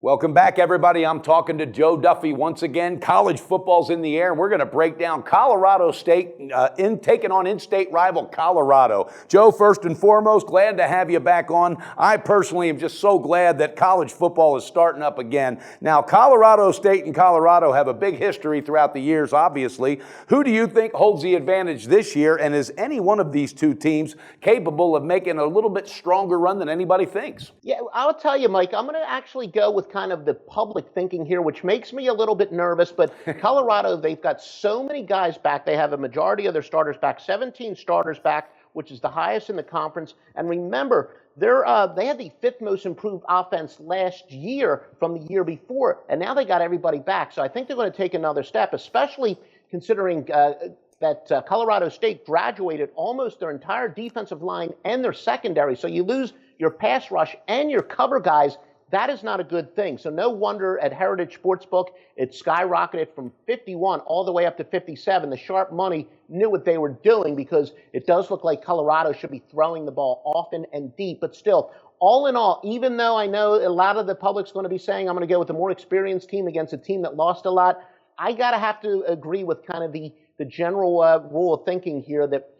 Welcome back, everybody. I'm talking to Joe Duffy once again. College football's in the air, and we're going to break down Colorado State taking on in-state rival Colorado. Joe, first and foremost, glad to have you back on. I personally am just so glad that college football is starting up again. Now, Colorado State and Colorado have a big history throughout the years, obviously. Who do you think holds the advantage this year, and is any one of these two teams capable of making a little bit stronger run than anybody thinks? Yeah, I'll tell you, Mike, I'm going to actually go with kind of the public thinking here, which makes me a little bit nervous. But Colorado, they've got so many guys back. They have a majority of their starters back, 17 starters back, which is the highest in the conference. And remember, they had the fifth most improved offense last year from the year before, and now they got everybody back. So I think they're going to take another step, especially considering that Colorado State graduated almost their entire defensive line and their secondary. So you lose your pass rush and your cover guys. That is not a good thing. So no wonder at Heritage Sportsbook, it skyrocketed from 51 all the way up to 57. The sharp money knew what they were doing because it does look like Colorado should be throwing the ball often and deep. But still, all in all, even though I know a lot of the public's going to be saying I'm going to go with a more experienced team against a team that lost a lot, I got to have to agree with kind of the general rule of thinking here that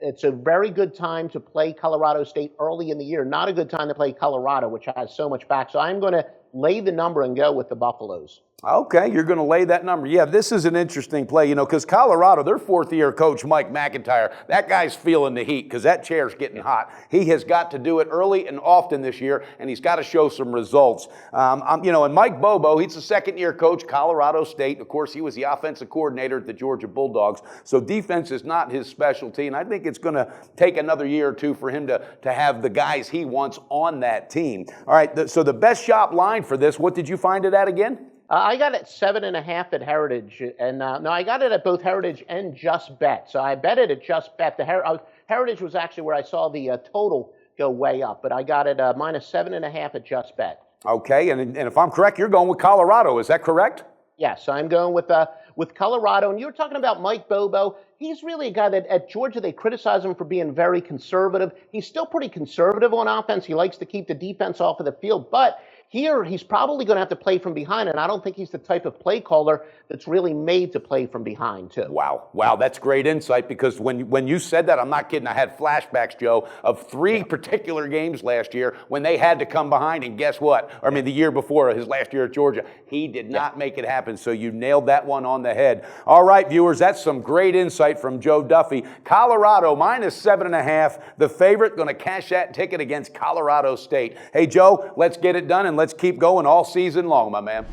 it's a very good time to play Colorado State early in the year, not a good time to play Colorado, which has so much back. So I'm going to lay the number and go with the Buffaloes. Okay, you're going to lay that number. Yeah, this is an interesting play, because Colorado, their fourth-year coach, Mike McIntyre, that guy's feeling the heat because that chair's getting hot. He has got to do it early and often this year, and he's got to show some results. And Mike Bobo, he's a second-year coach, Colorado State. Of course, he was the offensive coordinator at the Georgia Bulldogs, so defense is not his specialty, and I think it's going to take another year or two for him to have the guys he wants on that team. All right, so the best shop line for this, what did you find it at again? I got it 7.5 at Heritage, and no, I got it at both Heritage and Just Bet. So I bet it at Just Bet. The Heritage was actually where I saw the total go way up, but I got it minus 7.5 at Just Bet. Okay, and if I'm correct, you're going with Colorado. Is that correct? Yes, I'm going with Colorado. And you were talking about Mike Bobo. He's really a guy that at Georgia they criticize him for being very conservative. He's still pretty conservative on offense. He likes to keep the defense off of the field, but here, he's probably going to have to play from behind, and I don't think he's the type of play caller that's really made to play from behind, too. Wow, that's great insight, because when you said that, I'm not kidding, I had flashbacks, Joe, of three particular games last year when they had to come behind, and guess what? The year before, his last year at Georgia, he did not make it happen, so you nailed that one on the head. All right, viewers, that's some great insight from Joe Duffy. Colorado, minus 7.5, the favorite, going to cash that ticket against Colorado State. Hey, Joe, let's get it done, and let's keep going all season long, my man.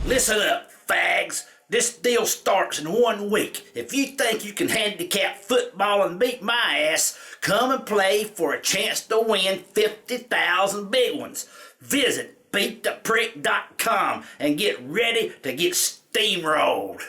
Listen up, fags. This deal starts in 1 week. If you think you can handicap football and beat my ass, come and play for a chance to win 50,000 big ones. Visit beattheprick.com and get ready to get steamrolled.